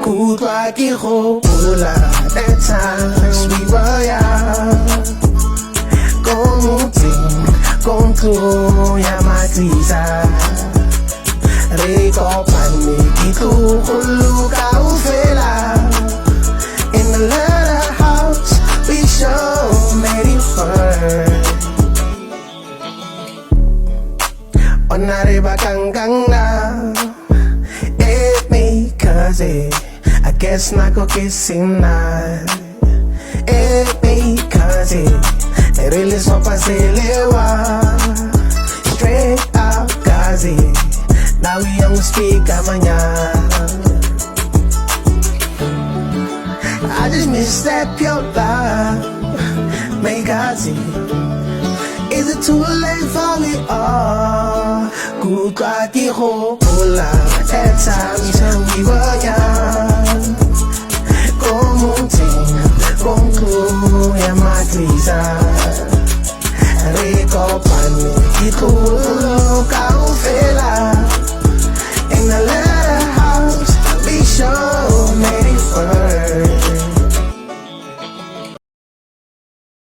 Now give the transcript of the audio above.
Kutwa ki hola, that time we were young. Kung tu ya matiza. Reko pani kitu hulu ka ufela. In the little house we show made it first. Onariba kanganga. It me cause I guess not go kissing na. It me cause it really so paselewa. Straight out cause now we don't speak amanya. I just miss that pure love. May God see. Is it too late for me all? Kutwa ki hola, that time we were young. Kung tu ya matiza. Reko pani kitu